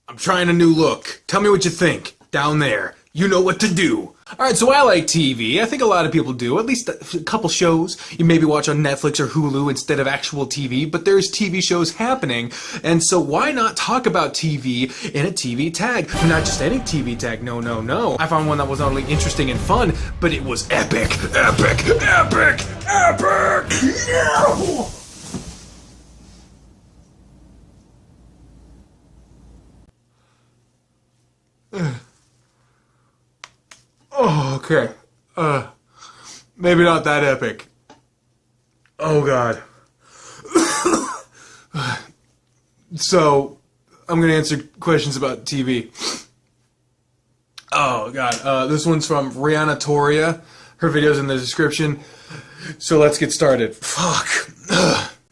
I'm trying a new look. Tell me what you think. Down there. You know what to do. Alright, so I like TV. I think a lot of people do. At least a couple shows you maybe watch on Netflix or Hulu instead of actual TV, but there's TV shows happening. And so why not talk about TV in a TV tag? Not just any TV tag, no. I found one that was not only interesting and fun, but it was epic. Epic! Yeah! Oh, okay. Maybe not that epic. Oh, God. So, I'm gonna answer questions about TV. Oh, God. This one's from Rhiannatoria. Her video's in the description. So let's get started. Fuck.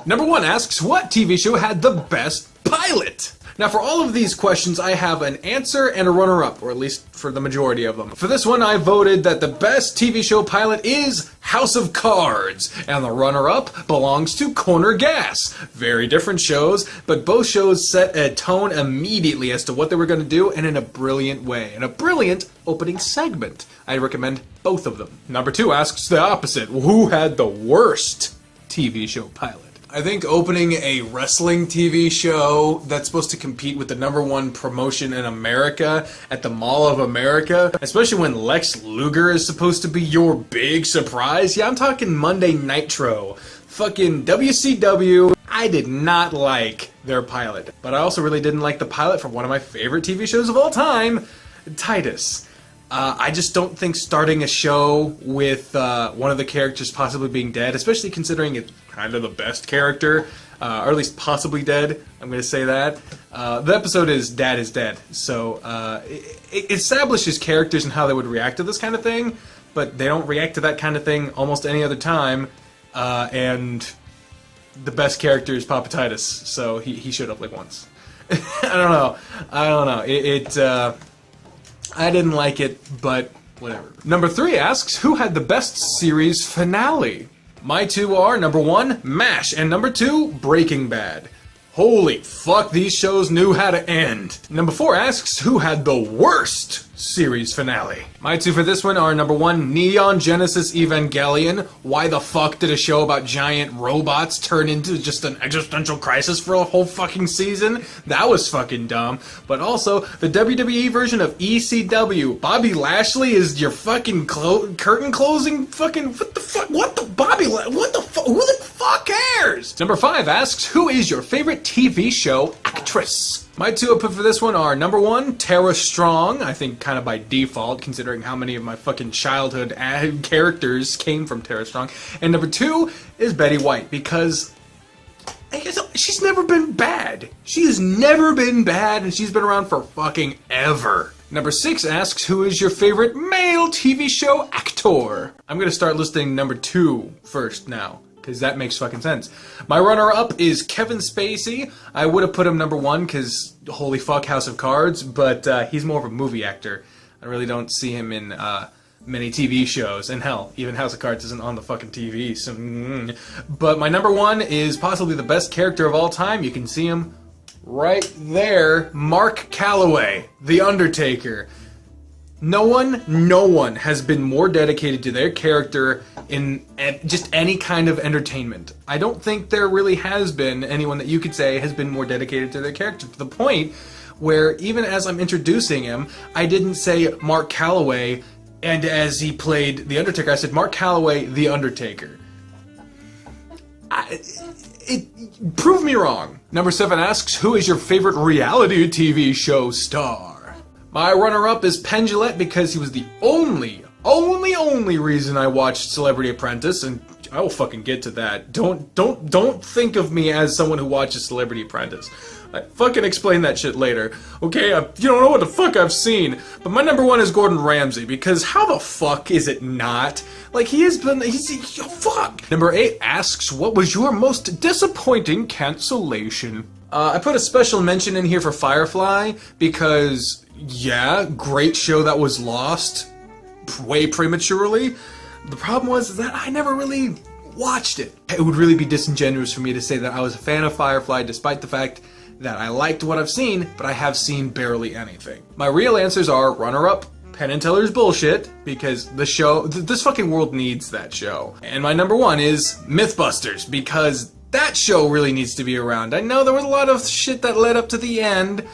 Number 1 asks, what TV show had the best pilot? Now, for all of these questions, I have an answer and a runner-up, or at least for the majority of them. For this one, I voted that the best TV show pilot is House of Cards, and the runner-up belongs to Corner Gas. Very different shows, but both shows set a tone immediately as to what they were going to do, and in a brilliant way. In a brilliant opening segment. I recommend both of them. Number 2 asks the opposite. Who had the worst TV show pilot? I think opening a wrestling TV show that's supposed to compete with the #1 promotion in America at the Mall of America, especially when Lex Luger is supposed to be your big surprise. Yeah, I'm talking Monday Nitro. Fucking WCW. I did not like their pilot, but I also really didn't like the pilot for one of my favorite TV shows of all time, Titus. I just don't think starting a show with one of the characters possibly being dead, especially considering it's kind of the best character, or at least possibly dead, I'm going to say that. The episode is Dad is Dead, so it establishes characters and how they would react to this kind of thing, but they don't react to that kind of thing almost any other time, and the best character is Papa Titus, so he showed up like once. I don't know. I didn't like it, but whatever. Number 3 asks, who had the best series finale? My 2 are, number 1, MASH, and number 2, Breaking Bad. Holy fuck, these shows knew how to end. Number 4 asks, who had the worst series finale? My 2 for this one are, number 1, Neon Genesis Evangelion. Why the fuck did a show about giant robots turn into just an existential crisis for a whole fucking season? That was fucking dumb. But also, the WWE version of ECW. Bobby Lashley is your fucking curtain closing fucking... What the fuck? What the fuck? Who the fuck cares? Number 5 asks, who is your favorite TV show actress? My 2 I put for this one are, number 1, Tara Strong, I think kind of by default, considering how many of my fucking childhood characters came from Tara Strong, and number 2 is Betty White, because she's never been bad. She has never been bad, and she's been around for fucking ever. Number 6 asks, who is your favorite male TV show actor? I'm gonna start listing number 2 first now, because that makes fucking sense. My runner-up is Kevin Spacey. I would have put him number 1, because holy fuck, House of Cards, but he's more of a movie actor. I really don't see him in many TV shows, and hell, even House of Cards isn't on the fucking TV, so... But my number 1 is possibly the best character of all time. You can see him right there. Mark Calloway, The Undertaker. No one has been more dedicated to their character in just any kind of entertainment. I don't think there really has been anyone that you could say has been more dedicated to their character, to the point where even as I'm introducing him, I didn't say Mark Calloway, and as he played The Undertaker, I said Mark Calloway, The Undertaker. Prove me wrong. Number 7 asks, who is your favorite reality TV show star? My runner-up is Penn Jillette, because he was the only reason I watched Celebrity Apprentice, and I will fucking get to that. Don't think of me as someone who watches Celebrity Apprentice. I fucking explain that shit later. Okay, you don't know what the fuck I've seen. But my number 1 is Gordon Ramsay, because how the fuck is it not? Like, he's fuck. Number 8 asks, what was your most disappointing cancellation? I put a special mention in here for Firefly, because... yeah, great show that was lost way prematurely. The problem was that I never really watched it. It would really be disingenuous for me to say that I was a fan of Firefly, despite the fact that I liked what I've seen, but I have seen barely anything. My real answers are runner-up, Penn and Teller's bullshit, because the show, this fucking world needs that show. And my number one is Mythbusters, because that show really needs to be around. I know there was a lot of shit that led up to the end,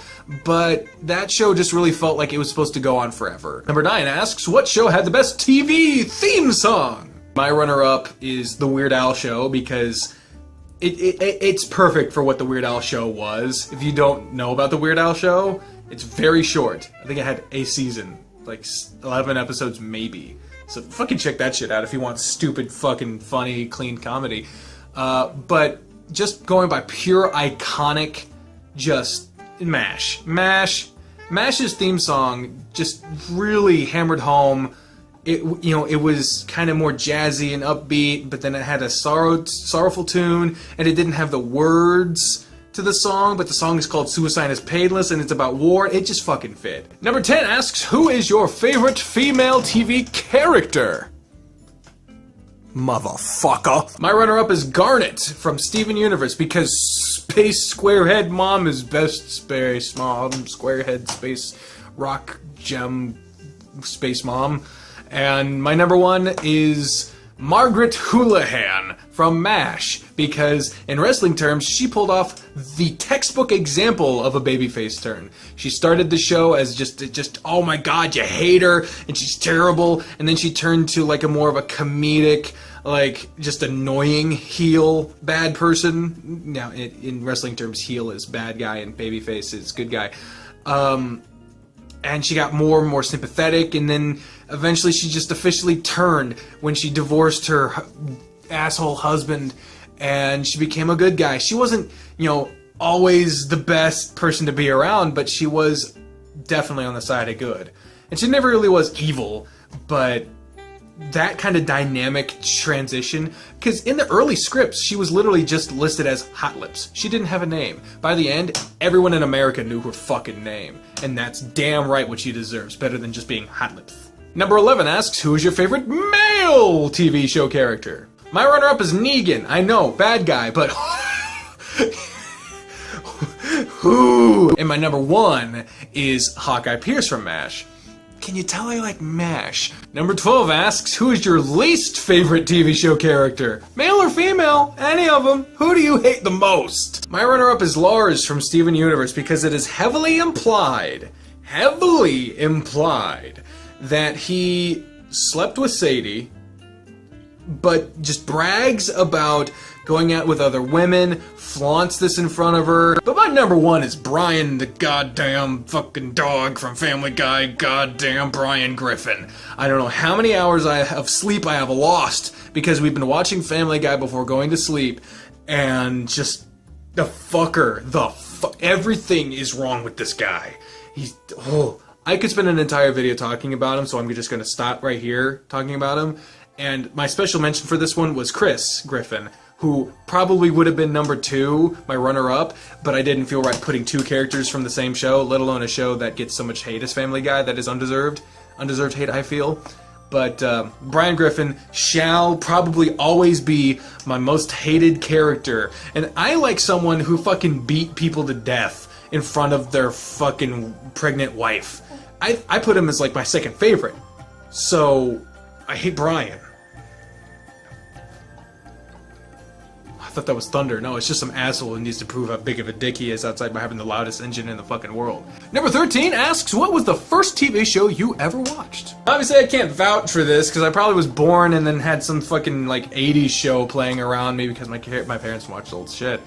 but that show just really felt like it was supposed to go on forever. Number 9 asks, what show had the best TV theme song? My runner-up is The Weird Al Show, because it's perfect for what The Weird Al Show was. If you don't know about The Weird Al Show, it's very short. I think it had a season. Like 11 episodes maybe. So fucking check that shit out if you want stupid, fucking, funny, clean comedy. But just going by pure iconic, just MASH. MASH's theme song just really hammered home. It was kind of more jazzy and upbeat, but then it had a sorrowful tune, and it didn't have the words to the song, but the song is called Suicide is Painless, and it's about war. It just fucking fit. Number 10 asks, who is your favorite female TV character? Motherfucker. My runner-up is Garnet from Steven Universe, because Space Squarehead Mom is best Space Mom, Squarehead Space Rock Gem Space Mom. And my number one is Margaret Houlihan from MASH, because in wrestling terms, she pulled off the textbook example of a babyface turn. She started the show as just oh my god, you hate her, and she's terrible, and then she turned to like a more of a comedic, like just annoying heel bad person. Now, in wrestling terms, heel is bad guy and babyface is good guy. And she got more and more sympathetic, and then eventually she just officially turned when she divorced her asshole husband, and she became a good guy. She wasn't, always the best person to be around, but she was definitely on the side of good. And she never really was evil, but that kind of dynamic transition, because in the early scripts, she was literally just listed as Hot Lips. She didn't have a name. By the end, everyone in America knew her fucking name, and that's damn right what she deserves, better than just being Hot Lips. Number 11 asks, who is your favorite male TV show character? My runner-up is Negan. I know, bad guy, but who? And my number one is Hawkeye Pierce from MASH. Can you tell I like MASH? Number 12 asks, who is your least favorite TV show character? Male or female? Any of them. Who do you hate the most? My runner-up is Lars from Steven Universe, because it is heavily implied that he slept with Sadie, but just brags about going out with other women, flaunts this in front of her. But my number one is Brian, the goddamn fucking dog from Family Guy, goddamn Brian Griffin. I don't know how many hours of sleep I have lost because we've been watching Family Guy before going to sleep, and just the fucker, everything is wrong with this guy. I could spend an entire video talking about him, so I'm just gonna stop right here talking about him. And my special mention for this one was Chris Griffin, who probably would have been number 2, my runner-up, but I didn't feel right putting 2 characters from the same show, let alone a show that gets so much hate as Family Guy that is undeserved hate, I feel. But Brian Griffin shall probably always be my most hated character, and I like someone who fucking beat people to death in front of their fucking pregnant wife. I put him as like my second favorite, so I hate Brian. I thought that was thunder. No, it's just some asshole who needs to prove how big of a dick he is outside by having the loudest engine in the fucking world. Number 13 asks, what was the first TV show you ever watched? Obviously, I can't vouch for this because I probably was born and then had some fucking like 80s show playing around me because my parents watched old shit.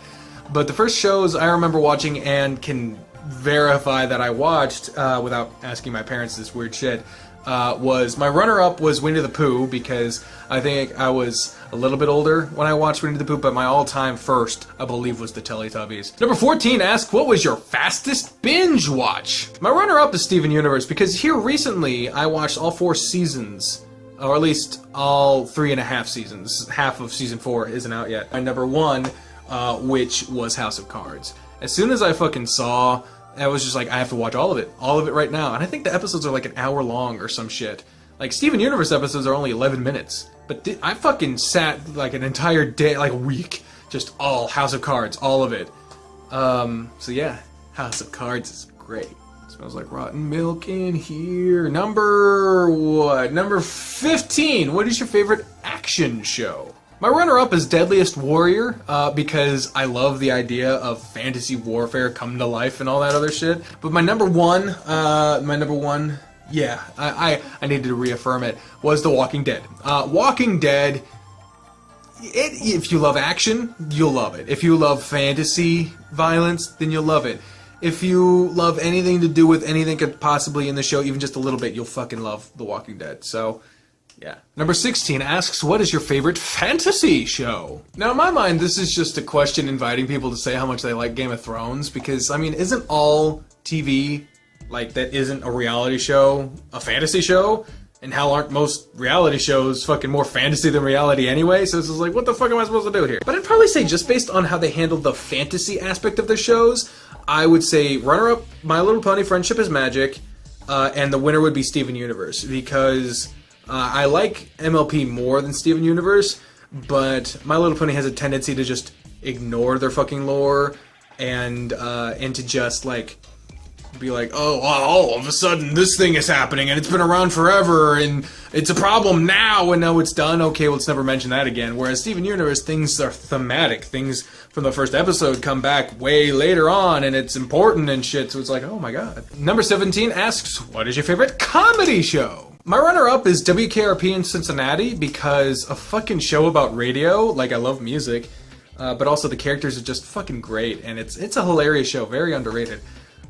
But the first shows I remember watching and can verify that I watched without asking my parents this weird shit was my runner-up was Winnie the Pooh, because I think I was a little bit older when I watched Winnie the Pooh, but my all-time first, I believe, was the Teletubbies. Number 14 asks, what was your fastest binge watch? My runner-up is Steven Universe, because here recently I watched all 4 seasons, or at least all 3.5 seasons. Half of season 4 isn't out yet. My number 1, which was House of Cards. As soon as I fucking saw, I was just like, I have to watch all of it right now. And I think the episodes are like an hour long or some shit. Like, Steven Universe episodes are only 11 minutes. But I fucking sat like an entire day, like a week, just all House of Cards, all of it. So yeah, House of Cards is great. Smells like rotten milk in here. Number 15. What is your favorite action show? My runner-up is Deadliest Warrior, because I love the idea of fantasy warfare coming to life and all that other shit. But my number one, yeah, I needed to reaffirm it, was The Walking Dead. Walking Dead, if you love action, you'll love it. If you love fantasy violence, then you'll love it. If you love anything to do with anything could possibly in the show, even just a little bit, you'll fucking love The Walking Dead. So, yeah. Number 16 asks, what is your favorite fantasy show? Now, in my mind, this is just a question inviting people to say how much they like Game of Thrones, because, I mean, isn't all TV, like, that isn't a reality show, a fantasy show? And how aren't most reality shows fucking more fantasy than reality anyway? So it's just like, what the fuck am I supposed to do here? But I'd probably say, just based on how they handled the fantasy aspect of the shows, I would say runner-up, My Little Pony Friendship is Magic, and the winner would be Steven Universe, because I like MLP more than Steven Universe, but My Little Pony has a tendency to just ignore their fucking lore, and to just, like, be like, oh, all of a sudden this thing is happening and it's been around forever and it's a problem now and now it's done. Okay, well, let's never mention that again. Whereas Steven Universe, things are thematic. Things from the first episode come back way later on and it's important and shit. So it's like, oh my god. Number 17 asks, what is your favorite comedy show? My runner-up is WKRP in Cincinnati because a fucking show about radio. Like, I love music, but also the characters are just fucking great and it's a hilarious show, very underrated.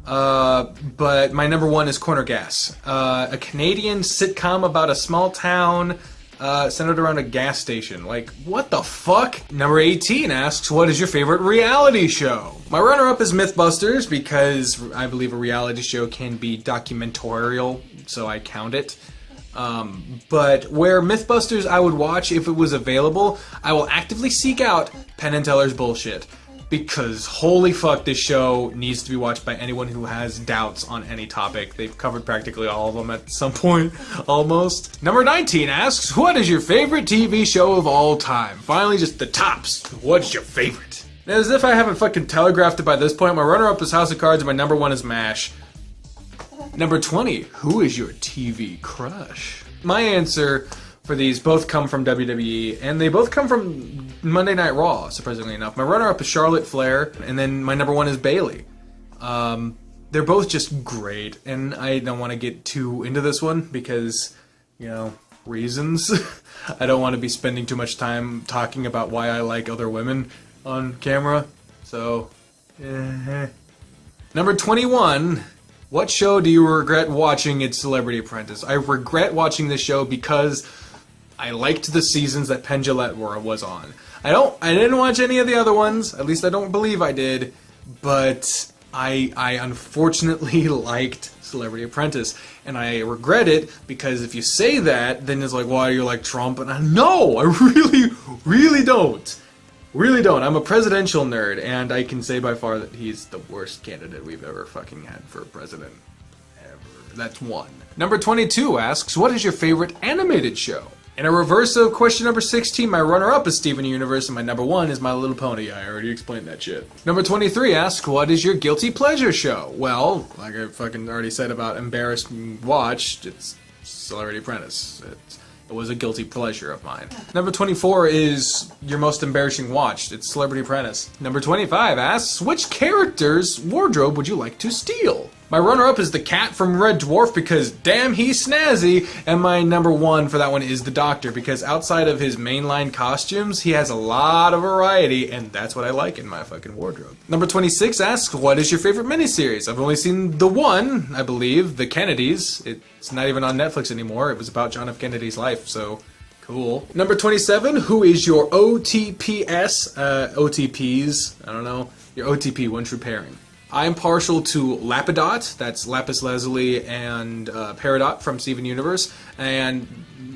But my number one is Corner Gas, a Canadian sitcom about a small town, centered around a gas station. Like, what the fuck? Number 18 asks, what is your favorite reality show? My runner-up is Mythbusters, because I believe a reality show can be documentorial, so I count it. But where Mythbusters I would watch if it was available, I will actively seek out Penn and Teller's bullshit. Because holy fuck, this show needs to be watched by anyone who has doubts on any topic. They've covered practically all of them at some point, almost. Number 19 asks, what is your favorite TV show of all time? Finally, just the tops. What's your favorite? Now, as if I haven't fucking telegraphed it by this point, my runner-up is House of Cards and my number one is MASH. Number 20, who is your TV crush? My answer for these both come from WWE, and they both come from Monday Night Raw, surprisingly enough. My runner-up is Charlotte Flair, and then my number one is Bayley. They're both just great, and I don't want to get too into this one because, you know, reasons. I don't want to be spending too much time talking about why I like other women on camera, so... Number 21... What show do you regret watching? It's Celebrity Apprentice. I regret watching this show because I liked the seasons that Penn Jillette was on. I didn't watch any of the other ones. At least I don't believe I did. But I unfortunately liked Celebrity Apprentice. And I regret it because if you say that, then it's like, why, you're like Trump? And no, I really don't. Really don't. I'm a presidential nerd, and I can say by far that he's the worst candidate we've ever fucking had for president. Ever. That's one. Number 22 asks, what is your favorite animated show? In a reverse of question number 16, my runner-up is Steven Universe, and my number one is My Little Pony. I already explained that shit. Number 23 asks, what is your guilty pleasure show? Well, like I fucking already said about embarrassed watched, it's Celebrity Apprentice. It was a guilty pleasure of mine. Number 24 is your most embarrassing watched. It's Celebrity Apprentice. Number 25 asks, which character's wardrobe would you like to steal? My runner-up is the cat from Red Dwarf because damn, he's snazzy. And my number one for that one is the Doctor because outside of his mainline costumes, he has a lot of variety and that's what I like in my fucking wardrobe. Number 26 asks, what is your favorite miniseries? I've only seen the one, I believe, The Kennedys. It's not even on Netflix anymore. It was about John F. Kennedy's life, so cool. Number 27, who is your OTPs? I don't know. Your OTP, one true pairing. I'm partial to Lapidot, that's Lapis Lazuli and Peridot from Steven Universe, and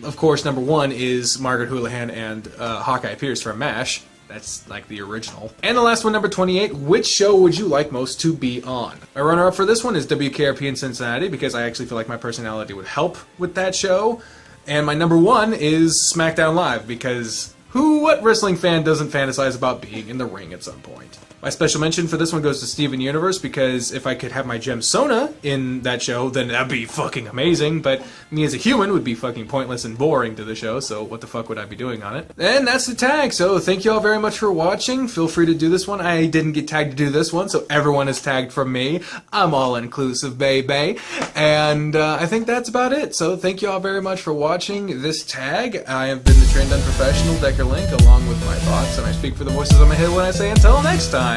of course number one is Margaret Houlihan and Hawkeye Pierce from MASH. That's like the original. And the last one, number 28, which show would you like most to be on? My runner-up for this one is WKRP in Cincinnati because I actually feel like my personality would help with that show. And my number one is SmackDown Live because what wrestling fan doesn't fantasize about being in the ring at some point? My special mention for this one goes to Steven Universe, because if I could have my gem Sona in that show, then that'd be fucking amazing, but me as a human would be fucking pointless and boring to the show, so what the fuck would I be doing on it? And that's the tag, so thank you all very much for watching. Feel free to do this one. I didn't get tagged to do this one, so everyone is tagged from me. I'm all-inclusive, baby. And I think that's about it, so thank you all very much for watching this tag. I have been the trained unprofessional Deckerlink, along with my thoughts, and I speak for the voices on my head when I say until next time,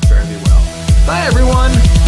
fare thee well. Bye, everyone!